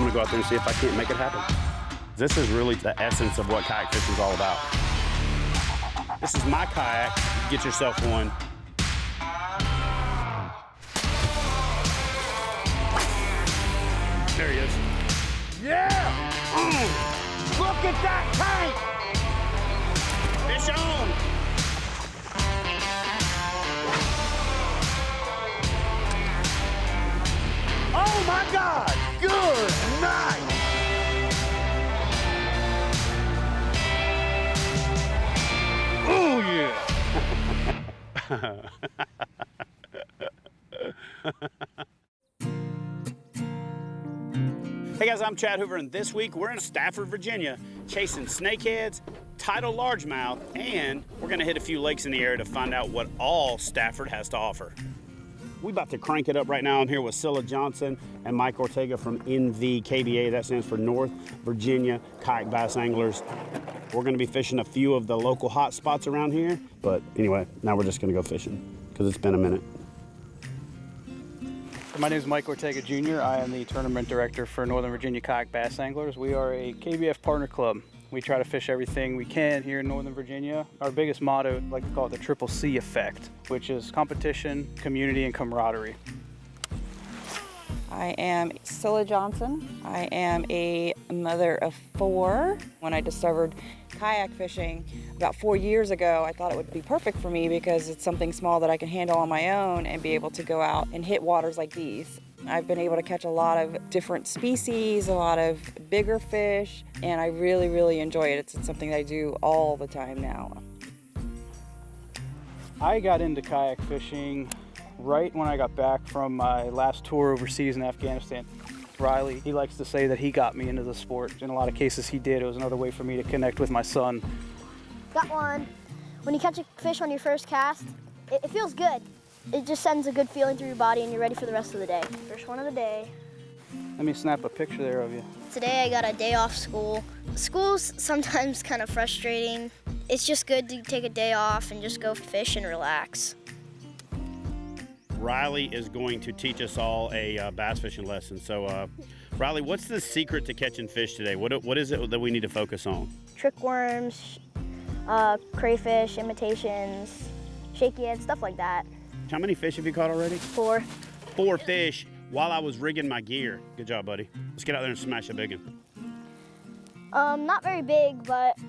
gonna go out there and see if I can't make it happen. This is really the essence of what kayak fishing is all about. This is my kayak. Get yourself one. There he is. Yeah! Look at that tank! Fish on! Oh my God! Good night! Oh yeah! Hey guys, I'm Chad Hoover, and this week we're in Stafford, Virginia, chasing snakeheads, tidal largemouth, and we're gonna hit a few lakes in the area to find out what all Stafford has to offer. We about to crank it up right now. I'm here with Scylla Johnson and Mike Ortega from NVKBA. That stands for North Virginia Kayak Bass Anglers. We're gonna be fishing a few of the local hot spots around here. But anyway, now we're just gonna go fishing because it's been a minute. My name is Mike Ortega Jr. I am the tournament director for Northern Virginia Kayak Bass Anglers. We are a KBF partner club. We try to fish everything we can here in Northern Virginia. Our biggest motto, I like to call it the Triple C effect, which is competition, community, and camaraderie. I am Scylla Johnson. I am a mother of 4. When I discovered kayak fishing about 4 years ago, I thought it would be perfect for me because it's something small that I can handle on my own and be able to go out and hit waters like these. I've been able to catch a lot of different species, a lot of bigger fish, and I really, really enjoy it. It's something that I do all the time now. I got into kayak fishing right when I got back from my last tour overseas in Afghanistan. Riley, he likes to say that he got me into the sport. In a lot of cases he did. It was another way for me to connect with my son. Got one. When you catch a fish on your first cast, it feels good. It just sends a good feeling through your body and you're ready for the rest of the day. First one of the day. Let me snap a picture there of you. Today I got a day off school. School's sometimes kind of frustrating. It's just good to take a day off and just go fish and relax. Riley is going to teach us all a bass fishing lesson. So, Riley, what's the secret to catching fish today? What is it that we need to focus on? Trick worms, crayfish, imitations, shaky heads, stuff like that. How many fish have you caught already? 4. 4 fish while I was rigging my gear. Good job, buddy. Let's get out there and smash a big one. Not very big, but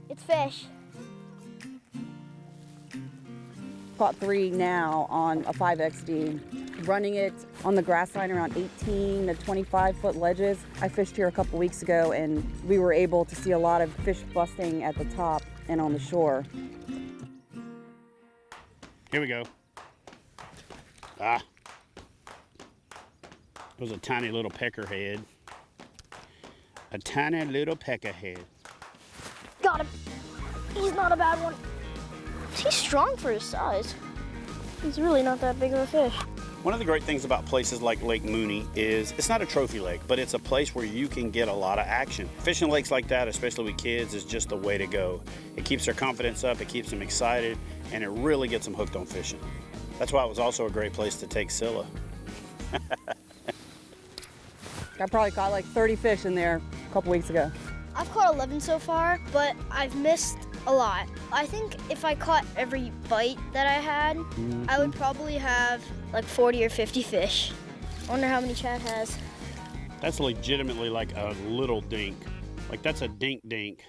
it's fish. Caught 3 now on a 5XD. Running it on the grass line around 18 to 25-foot ledges. I fished here a couple weeks ago and we were able to see a lot of fish busting at the top and on the shore. Here we go. Ah. It was a tiny little peckerhead. A tiny little peckerhead. Got him. He's not a bad one. He's strong for his size. He's really not that big of a fish. One of the great things about places like Lake Mooney is it's not a trophy lake, but it's a place where you can get a lot of action. Fishing lakes like that, especially with kids, is just the way to go. It keeps their confidence up, it keeps them excited, and it really gets them hooked on fishing. That's why it was also a great place to take Scylla. I probably caught like 30 fish in there a couple weeks ago. I've caught 11 so far, but I've missed a lot. I think if I caught every bite that I had, I would probably have like 40 or 50 fish. I wonder how many Chad has. That's legitimately like a little dink. Like that's a dink.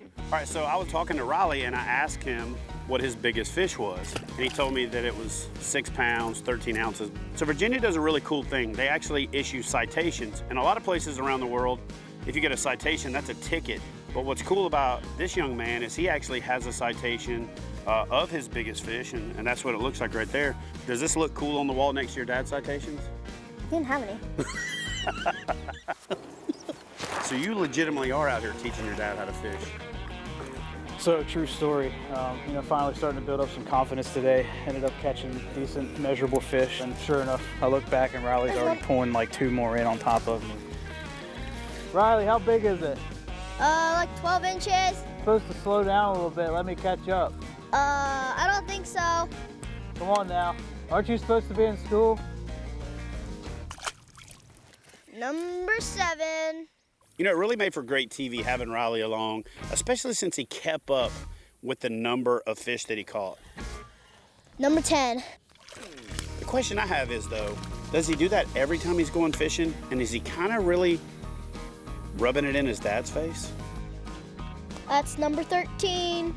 All right, so I was talking to Riley and I asked him what his biggest fish was. And he told me that it was 6 pounds, 13 ounces. So Virginia does a really cool thing. They actually issue citations. And a lot of places around the world, if you get a citation, that's a ticket. But what's cool about this young man is he actually has a citation of his biggest fish, and that's what it looks like right there. Does this look cool on the wall next to your dad's citations? He didn't have any. So you legitimately are out here teaching your dad how to fish. So, true story. Finally starting to build up some confidence today. Ended up catching decent, measurable fish, and sure enough, I look back and Riley's already pulling like 2 more in on top of me. Riley, how big is it? Like 12 inches. Supposed to slow down a little bit. Let me catch up. I don't think so. Come on now. Aren't you supposed to be in school? Number 7. You know, it really made for great TV having Riley along, especially since he kept up with the number of fish that he caught. Number 10. The question I have is, though, does he do that every time he's going fishing? And is he kind of really rubbing it in his dad's face? That's number 13.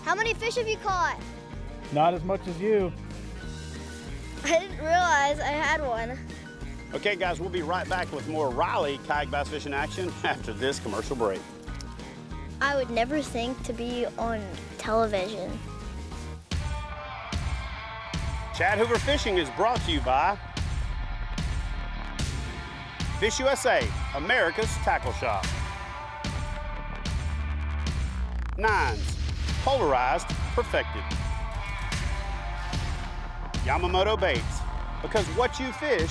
How many fish have you caught? Not as much as you. I didn't realize I had one. Okay, guys, we'll be right back with more Riley kayak bass fishing action after this commercial break. I would never think to be on television. Chad Hoover Fishing is brought to you by Fish USA, America's tackle shop. Nines, polarized, perfected. Yamamoto baits, because what you fish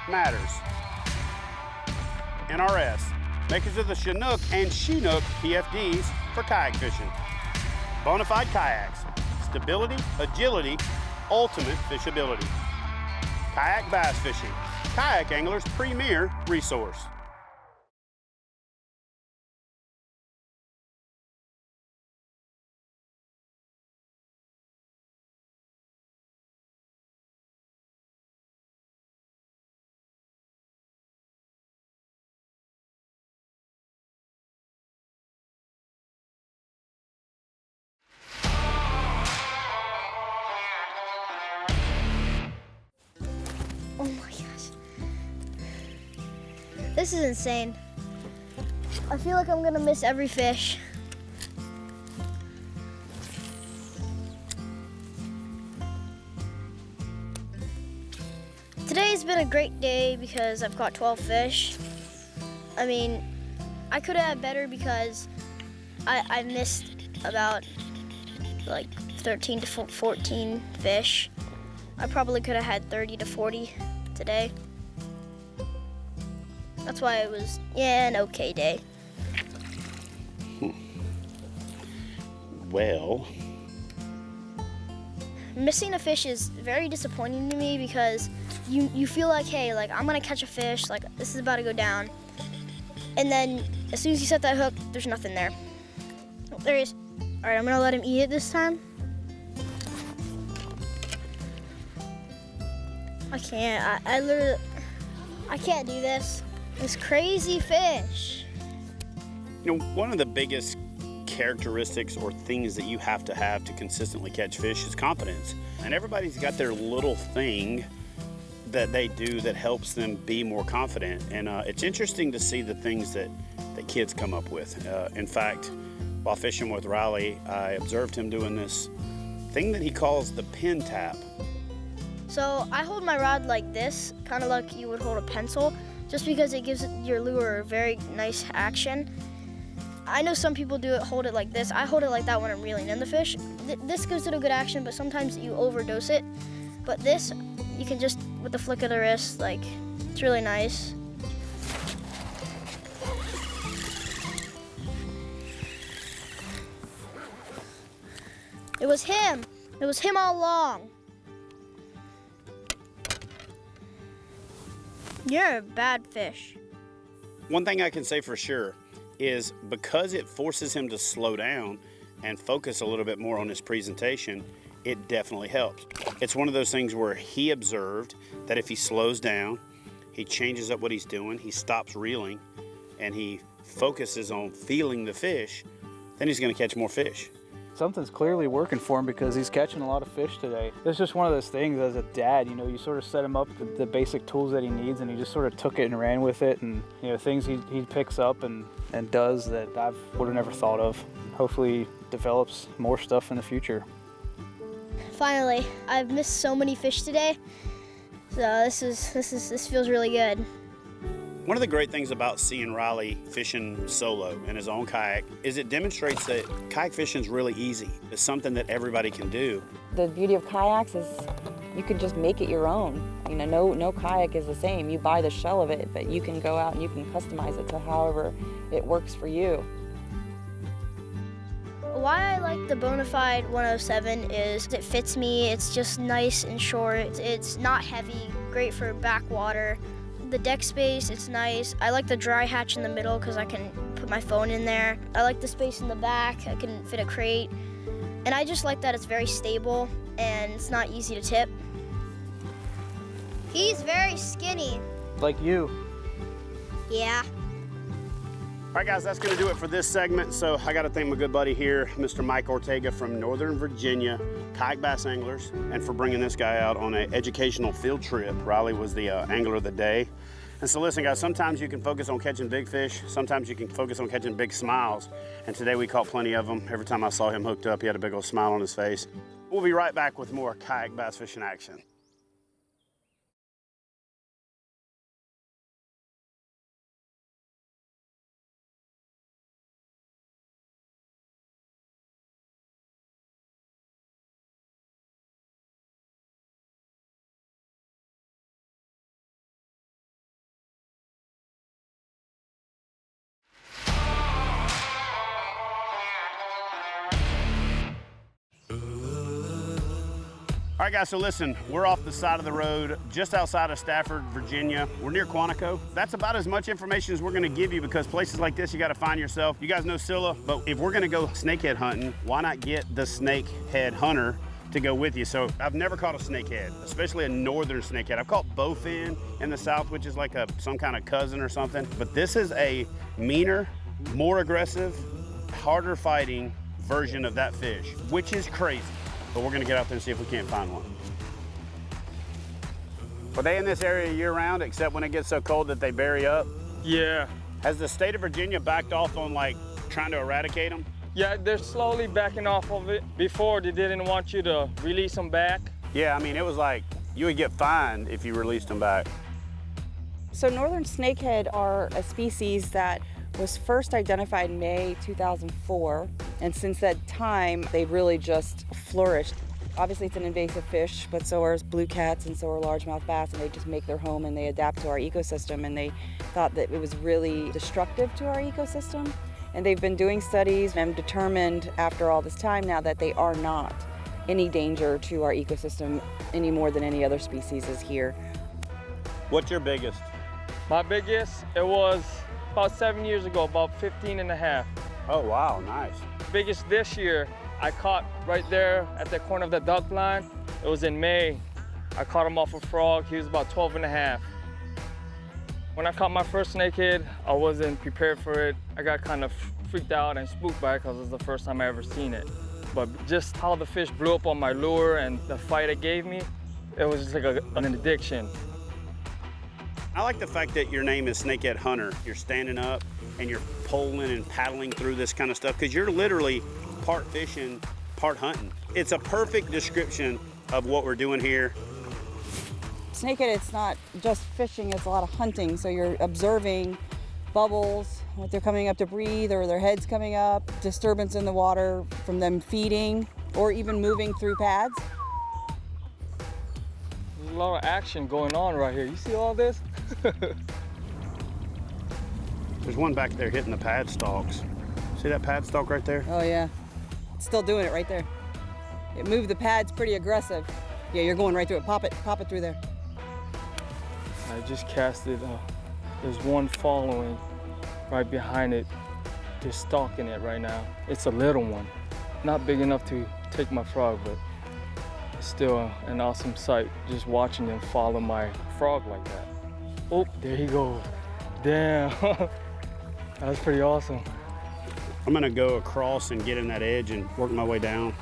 matters. NRS, makers of the Chinook and Chinook PFDs for kayak fishing. Bonafide kayaks, stability, agility, ultimate fishability. Kayak bass fishing, kayak anglers' premier resource. Oh my gosh. This is insane. I feel like I'm gonna miss every fish. Today's been a great day because I've caught 12 fish. I mean, I could have had better because I missed about like 13 to 14 fish. I probably could have had 30 to 40 today. That's why it was, an okay day. Well, missing a fish is very disappointing to me because you feel like, hey, like I'm gonna catch a fish, like this is about to go down. And then as soon as you set that hook, there's nothing there. Oh, there he is. All right, I'm gonna let him eat it this time. I can't, I literally, I can't do this. This crazy fish. you know, one of the biggest characteristics or things that you have to consistently catch fish is confidence. And everybody's got their little thing that they do that helps them be more confident. And it's interesting to see the things that kids come up with. In fact, while fishing with Riley, I observed him doing this thing that he calls the pin tap. So I hold my rod like this, kind of like you would hold a pencil, just because it gives your lure a very nice action. I know some people hold it like this. I hold it like that when I'm reeling in the fish. This gives it a good action, but sometimes you overdose it. But this, you can just, with the flick of the wrist, like, it's really nice. It was him. It was him all along. You're a bad fish. One thing I can say for sure is because it forces him to slow down and focus a little bit more on his presentation, it definitely helps. It's one of those things where he observed that if he slows down, he changes up what he's doing, he stops reeling, and he focuses on feeling the fish, then he's gonna catch more fish. Something's clearly working for him because he's catching a lot of fish today. It's just one of those things as a dad, you know, you sort of set him up the basic tools that he needs, and he just sort of took it and ran with it, and, you know, things he picks up and does that I would have never thought of. Hopefully develops more stuff in the future. Finally, I've missed so many fish today, so this feels really good. One of the great things about seeing Riley fishing solo in his own kayak is it demonstrates that kayak fishing is really easy. It's something that everybody can do. The beauty of kayaks is you can just make it your own. You know, no kayak is the same. You buy the shell of it, but you can go out and you can customize it to however it works for you. Why I like the Bonafide 107 is it fits me. It's just nice and short. It's not heavy, great for backwater. the deck space, it's nice. I like the dry hatch in the middle because I can put my phone in there. I like the space in the back, I can fit a crate. And I just like that it's very stable and it's not easy to tip. He's very skinny. Like you. Yeah. All right, guys, that's gonna do it for this segment. So I gotta thank my good buddy here, Mr. Mike Ortega from Northern Virginia, Kayak Bass Anglers, and for bringing this guy out on an educational field trip. Riley was the angler of the day. And so listen, guys, sometimes you can focus on catching big fish. Sometimes you can focus on catching big smiles. And today we caught plenty of them. Every time I saw him hooked up, he had a big old smile on his face. We'll be right back with more kayak bass fishing action. All right, guys, so listen, we're off the side of the road, just outside of Stafford, Virginia. We're near Quantico. That's about as much information as we're gonna give you because places like this, you gotta find yourself. You guys know Scylla, but if we're gonna go snakehead hunting, why not get the snakehead hunter to go with you? So I've never caught a snakehead, especially a northern snakehead. I've caught bowfin in the south, which is like some kind of cousin or something, but this is a meaner, more aggressive, harder fighting version of that fish, which is crazy. But we're gonna get out there and see if we can't find one. Are they in this area year round, except when it gets so cold that they bury up? Yeah. Has the state of Virginia backed off on like trying to eradicate them? Yeah, they're slowly backing off of it. Before, they didn't want you to release them back. Yeah, I mean, it was like you would get fined if you released them back. So northern snakehead are a species that was first identified in May 2004, and since that time, they've really just flourished. Obviously, it's an invasive fish, but so are blue cats and so are largemouth bass, and they just make their home and they adapt to our ecosystem, and they thought that it was really destructive to our ecosystem. And they've been doing studies and determined after all this time now that they are not any danger to our ecosystem any more than any other species is here. What's your biggest? My biggest, it was about 7 years ago, about 15 and a half. Oh, wow, nice. Biggest this year, I caught right there at the corner of the duck blind. It was in May. I caught him off a frog. He was about 12 and a half. When I caught my first snakehead, I wasn't prepared for it. I got kind of freaked out and spooked by it because it was the first time I ever seen it. But just how the fish blew up on my lure and the fight it gave me, it was just like an addiction. I like the fact that your name is Snakehead Hunter. You're standing up and you're poling and paddling through this kind of stuff because you're literally part fishing, part hunting. It's a perfect description of what we're doing here. Snakehead, it's not just fishing, it's a lot of hunting. So you're observing bubbles, what they're coming up to breathe, or their heads coming up, disturbance in the water from them feeding, or even moving through pads. There's a lot of action going on right here. You see all this? There's one back there hitting the pad stalks. See that pad stalk right there? Oh yeah, it's still doing it right there. It moved the pads pretty aggressive. Yeah, you're going right through it. Pop it through there. I just casted, there's one following right behind it. They're stalking it right now. It's a little one. Not big enough to take my frog, but it's still an awesome sight just watching them follow my frog like that. Oh, there he goes. Damn, that's pretty awesome. I'm gonna go across and get in that edge and work my way down.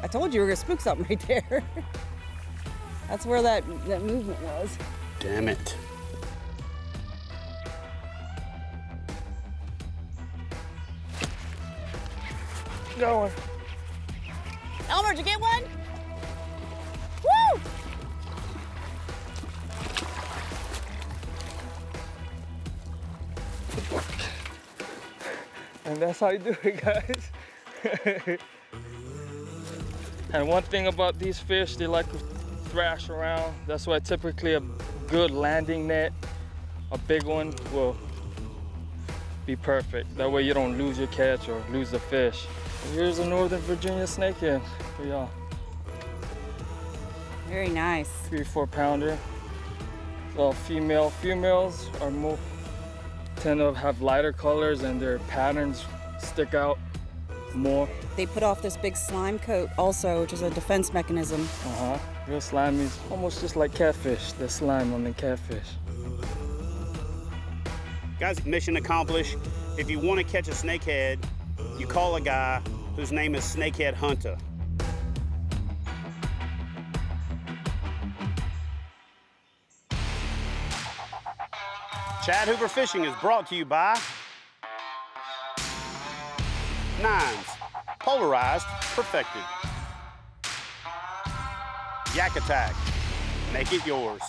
I told you we were gonna spook something right there. That's where that movement was. Damn it. Going. Elmer, did you get one? Woo! And that's how you do it, guys. And one thing about these fish, they like to thrash around. That's why typically a good landing net, a big one, will be perfect. That way you don't lose your catch or lose the fish. Here's a Northern Virginia snakehead for y'all. Very nice. 3-4 pounder. So females are more tend to have lighter colors and their patterns stick out more. They put off this big slime coat also, which is a defense mechanism. Real slimy is almost just like catfish, the slime on the catfish. Guys, mission accomplished. If you want to catch a snakehead, you call a guy whose name is Snakehead Hunter. Chad Hoover Fishing is brought to you by Nines, polarized, perfected. Yak Attack, make it yours.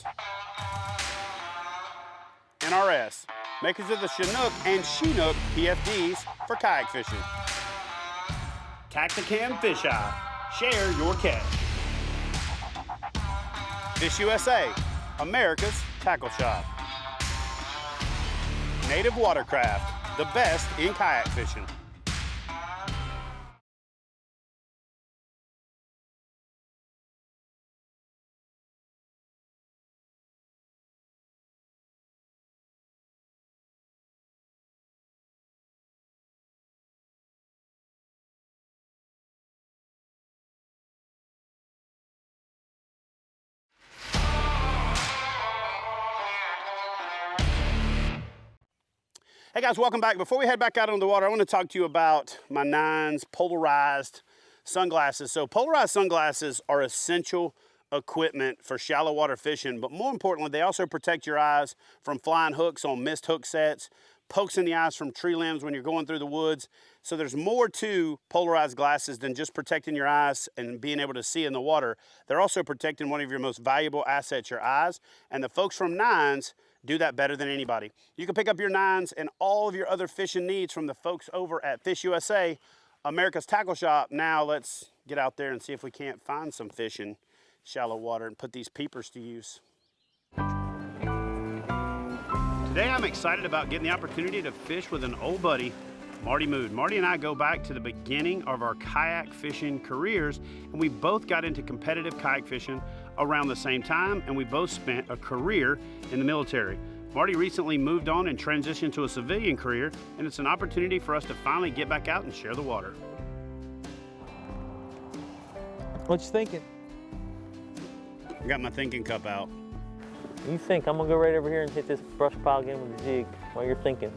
NRS, makers of the Chinook and Chinook PFDs for kayak fishing. Tacticam Fish Eye, share your catch. Fish USA, America's tackle shop. Native Watercraft, the best in kayak fishing. Hey guys, welcome back. Before we head back out on the water, I want to talk to you about my Nines polarized sunglasses. So polarized sunglasses are essential equipment for shallow water fishing, but more importantly, they also protect your eyes from flying hooks on missed hook sets, pokes in the eyes from tree limbs when you're going through the woods. So there's more to polarized glasses than just protecting your eyes and being able to see in the water. They're also protecting one of your most valuable assets, your eyes. And the folks from Nines do that better than anybody. You can pick up your Nines and all of your other fishing needs from the folks over at Fish USA, America's tackle shop. Now let's get out there and see if we can't find some fish in shallow water and put these peepers to use. Today I'm excited about getting the opportunity to fish with an old buddy, Marty Mood. Marty and I go back to the beginning of our kayak fishing careers, and we both got into competitive kayak fishing around the same time, and we both spent a career in the military. Marty recently moved on and transitioned to a civilian career, and it's an opportunity for us to finally get back out and share the water. What you thinking? I got my thinking cup out. You think I'm gonna go right over here and hit this brush pile again with the jig while you're thinking.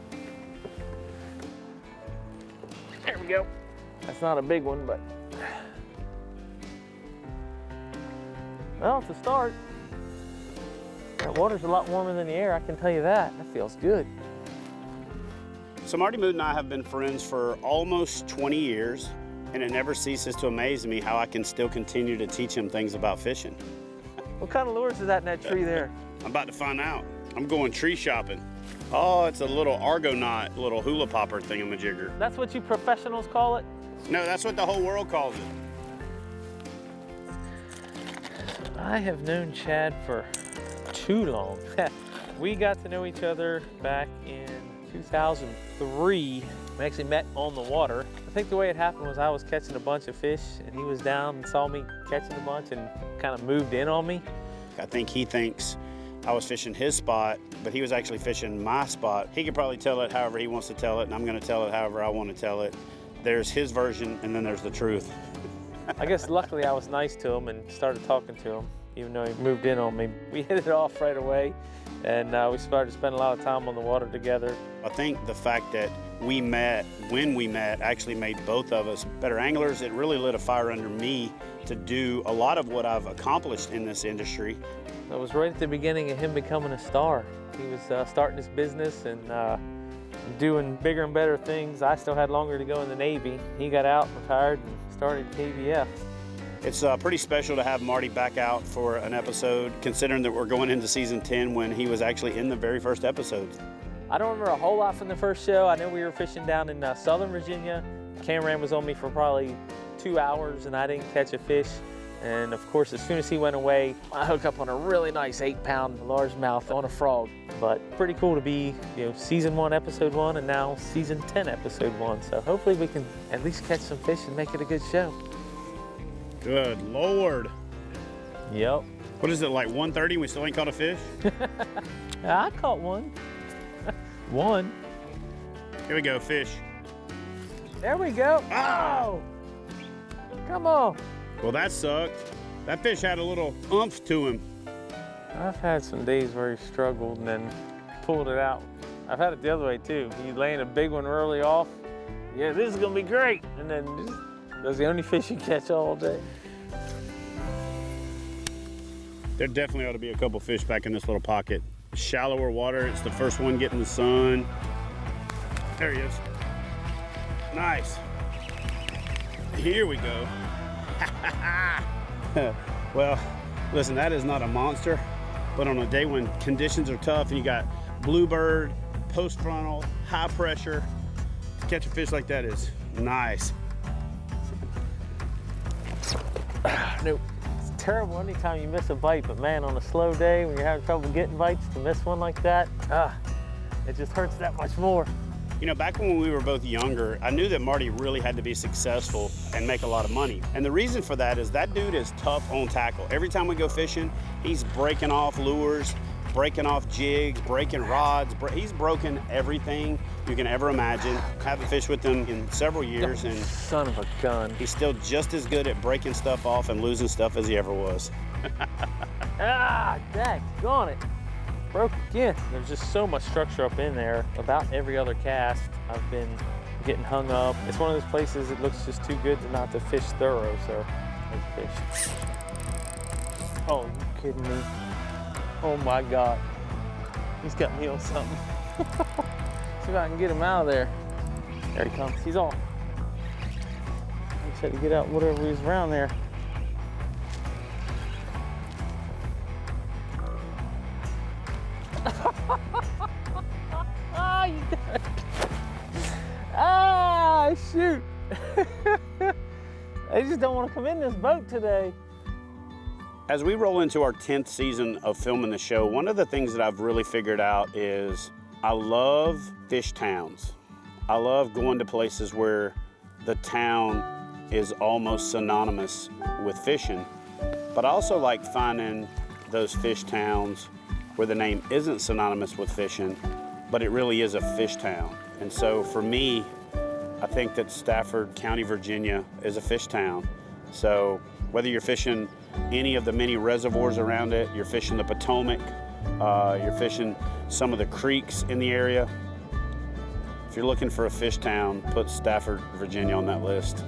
There we go. That's not a big one, but well, it's a start. That water's a lot warmer than the air, I can tell you that. That feels good. So Marty Mood and I have been friends for almost 20 years, and it never ceases to amaze me how I can still continue to teach him things about fishing. What kind of lures is that in that tree there? I'm about to find out. I'm going tree shopping. Oh, it's a little Argonaut, little hula popper thingamajigger. That's what you professionals call it? No, that's what the whole world calls it. I have known Chad for too long. We got to know each other back in 2003. We actually met on the water. I think the way it happened was I was catching a bunch of fish and he was down and saw me catching a bunch and kind of moved in on me. I think he thinks I was fishing his spot, but he was actually fishing my spot. He could probably tell it however he wants to tell it, and I'm gonna tell it however I want to tell it. There's his version, and then there's the truth. I guess luckily I was nice to him and started talking to him, even though he moved in on me. We hit it off right away, and we started to spend a lot of time on the water together. I think the fact that we met when we met actually made both of us better anglers. It really lit a fire under me to do a lot of what I've accomplished in this industry. It was right at the beginning of him becoming a star. He was starting his business and doing bigger and better things. I still had longer to go in the Navy. He got out, retired, and started KBF. It's pretty special to have Marty back out for an episode, considering that we're going into season 10 when he was actually in the very first episode. I don't remember a whole lot from the first show. I know we were fishing down in Southern Virginia. Cameraman was on me for probably 2 hours and I didn't catch a fish. And of course, as soon as he went away, I hooked up on a really nice 8-pound largemouth on a frog. But pretty cool to be, season 1, episode 1, and now season 10, episode 1. So hopefully we can at least catch some fish and make it a good show. Good Lord. Yep. What is it, like 1:30 and we still ain't caught a fish? I caught one. One. Here we go, fish. There we go. Ah! Oh! Come on. Well, that sucked. That fish had a little oomph to him. I've had some days where he struggled and then pulled it out. I've had it the other way too. He laying a big one early off. Yeah, this is gonna be great. And then just, that's the only fish you catch all day. There definitely ought to be a couple fish back in this little pocket. Shallower water, it's the first one getting the sun. There he is. Nice. Here we go. Well, listen, that is not a monster, but on a day when conditions are tough and you got bluebird, post frontal, high pressure, to catch a fish like that is nice. Nope. It's terrible anytime you miss a bite, but man, on a slow day when you're having trouble getting bites, to miss one like that, it just hurts that much more. You know, back when we were both younger, I knew that Marty really had to be successful and make a lot of money. And the reason for that is that dude is tough on tackle. Every time we go fishing, he's breaking off lures, breaking off jigs, breaking rods. He's broken everything you can ever imagine. I haven't fished with him in several years, and Son of a gun. he's still just as good at breaking stuff off and losing stuff as he ever was. Daggone it. Broke again. There's just so much structure up in there. About every other cast, I've been getting hung up. It's one of those places that looks just too good to not to fish thorough, so let's fish. Oh, you kidding me? Oh my God. He's got me on something. See if I can get him out of there. There he comes. He's off. I just had to get out whatever was around there. Shoot. They just don't want to come in this boat today. As we roll into our 10th season of filming the show, one of the things that I've really figured out is I love fish towns. I love going to places where the town is almost synonymous with fishing, but I also like finding those fish towns where the name isn't synonymous with fishing, but it really is a fish town. And so for me, I think that Stafford County, Virginia is a fish town. So whether you're fishing any of the many reservoirs around it, you're fishing the Potomac, you're fishing some of the creeks in the area, if you're looking for a fish town, put Stafford, Virginia on that list.